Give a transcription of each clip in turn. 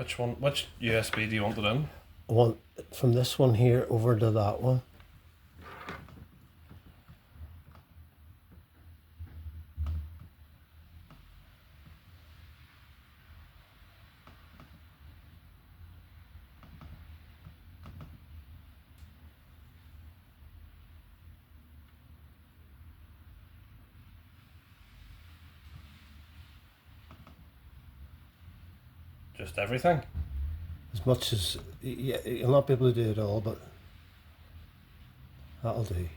Which one? Which USB do you want it in? I want from this one here over to that one. Just everything. As much as you'll not be able to do it all, but that'll do.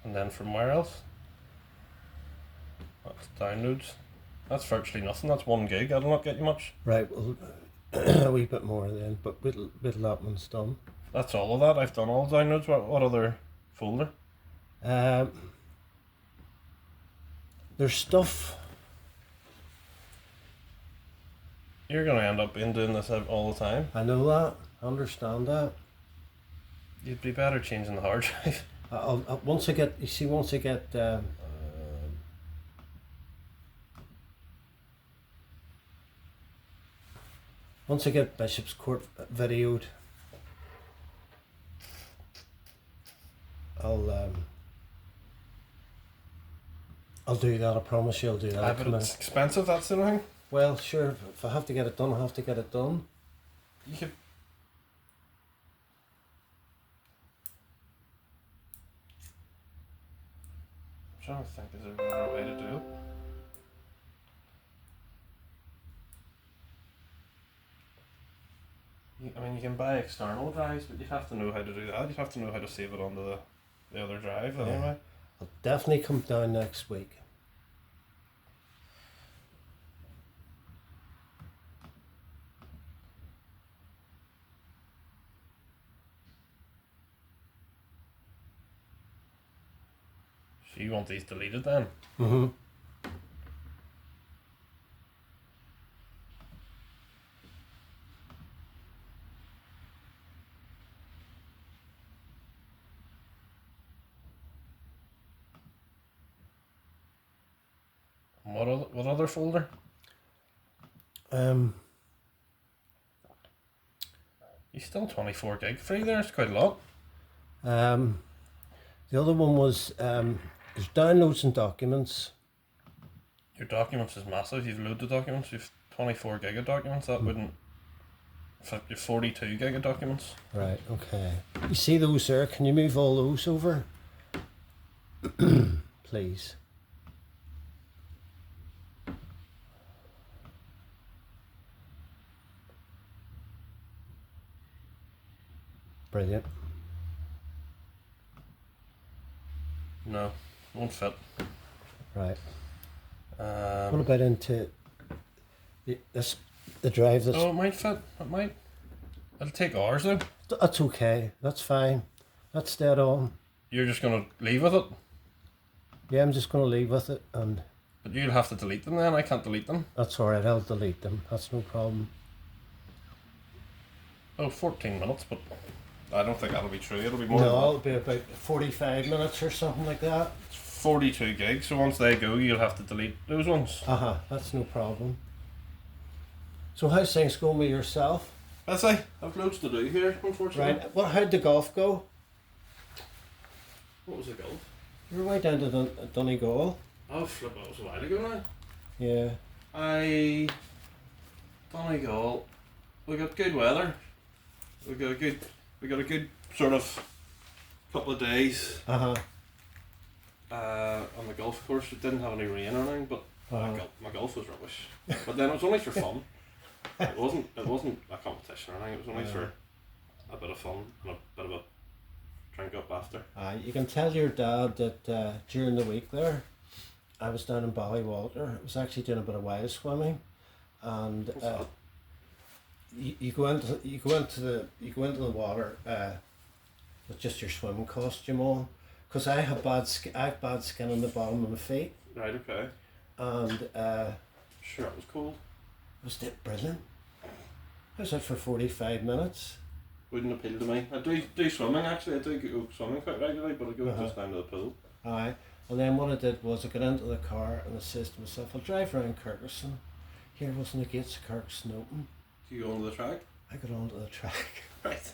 And then from where else? That's downloads. That's virtually nothing. That's 1 gig. That'll not get you much. Right, well, a wee bit more then, but wait till that one's done. That's all of that. I've done all the downloads. What other folder? There's stuff. You're going to end up doing this all the time. I know that. I understand that. You'd be better changing the hard drive. Once I get, you see, once I get. Once I get Bishop's Court videoed, I'll do that. I promise you, I'll do that. But it's expensive. That's the only thing. Well, sure. If I have to get it done, I have to get it done. You could. I'm trying to think. Is there another way to do it? I mean, you can buy external drives, but you'd have to know how to do that. You'd have to know how to save it onto the other drive anyway. I'll definitely come down next week. So you want these deleted then? Mm-hmm. What other folder? Um, You still 24 gig free there. It's quite a lot. the other one was there's downloads and documents. Your documents is massive. You've loads of documents. You've 24 gig of documents. That wouldn't. In fact, you've 42 gig of documents. Right. Okay. You see those there? Can you move all those over, please? Brilliant. No, won't fit. Right. What Um, about into the drive that's... oh, it might fit. It might. It'll take hours though. That's okay. That's fine. That's dead on. You're just gonna leave with it, Yeah, I'm just going to leave with it, and but you'll have to delete them then. I can't delete them. that's all right. I'll delete them. That's no problem. Oh, 14 minutes, but I don't think that'll be true. It'll be more. No, than it'll be about 45 minutes or something like that. that. 42 gigs. So once they go, you'll have to delete those ones. That's no problem. So how's things going with yourself? I'd say I've loads to do here, unfortunately. Right. Well, how'd the golf go? What was the goal? You were way down to Donegal. Oh, flip! That was a while ago now. Yeah. Donegal. We got good weather. We got a good sort of couple of days Uh-huh. on the golf course. It didn't have any rain or anything, but Uh-huh. my golf was rubbish. But then it was only for fun. It wasn't a competition or anything. It was only for a bit of fun and a bit of a drink up after. You can tell your dad that during the week there, I was down in Ballywalter. I was actually doing a bit of wild swimming, and What's that? you go into the water with just your swimming costume on, because I have bad skin on the bottom of my feet, Right, okay. and Sure, it was cold. Was it brilliant? I was out for 45 minutes. Wouldn't appeal to me. I do swimming actually. I do go swimming quite regularly, but I go Uh-huh. just down to the pool. Aye. And then what I did was I got into the car and I says to myself, I'll drive around Kirkerson. Here wasn't the gates of Kirkerson open. Do you go onto the track? I got onto the track Right.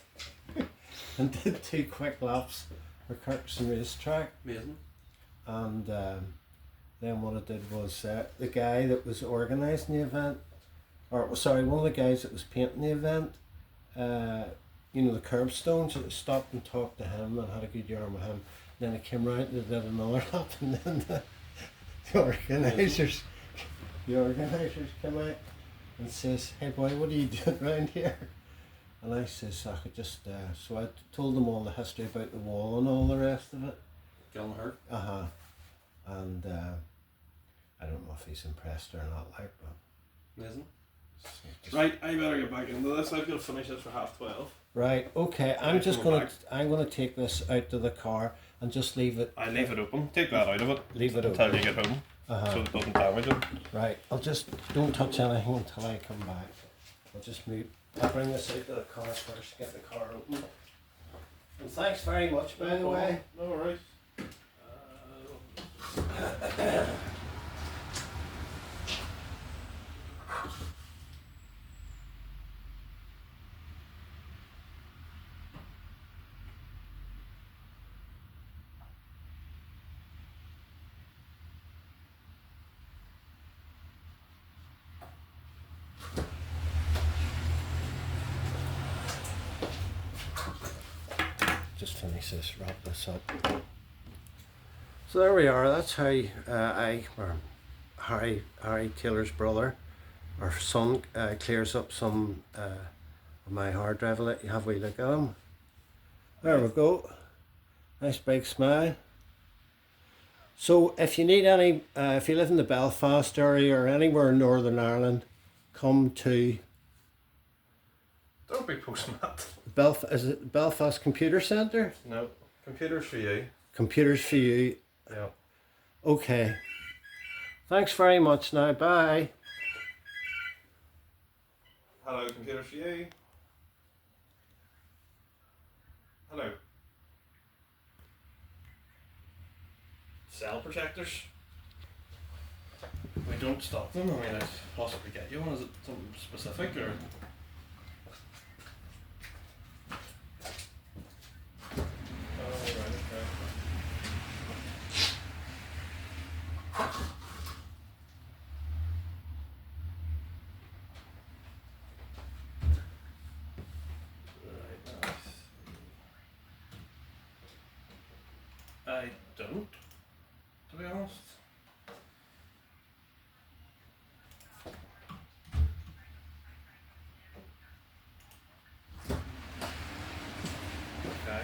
and did 2 quick laps for Kirkerson racetrack. Amazing. And then what I did was the guy that was organising the event, or sorry, one of the guys that was painting the event, you know, the curbstones, I stopped and talked to him and had a good yarn with him. Then I came round and did another lap, and then the organisers came out and says, "Hey boy, what are you doing round here?" And I says, "I could just," so I told them all the history about the wall and all the rest of it. Gillenhart. And I don't know if he's impressed or not, like, but Amazing. just- Right, I better get back into this. I've got to finish this for 12:30. Right, okay. Right, I'm gonna take this out to the car and just leave it. I leave it open. Take that out of it. Leave it until open. you get home, so Uh-huh. it doesn't damage it. Right. I'll just don't touch anything until I come back. I'll just move. I'll bring this out to the car first. Get the car open. And thanks very much, by the way. No worries. Just finish this. Wrap this up. So there we are. That's how Harry Taylor's brother, or son, clears up some of my hard drive. I'll let you have a wee look at him. There we go. Nice big smile. So if you need any, if you live in the Belfast area or anywhere in Northern Ireland, come to Don't be posting that. is it Belfast Computer Centre? No. Computers for you. Computers for you. Yeah. Okay. Thanks very much now. Bye. Hello, computers for you. Hello. Cell protectors. We don't stop them. I mean, I'd possibly get you one. Is it something specific or? Oh, right, okay. Right, now I don't, to be honest. Okay.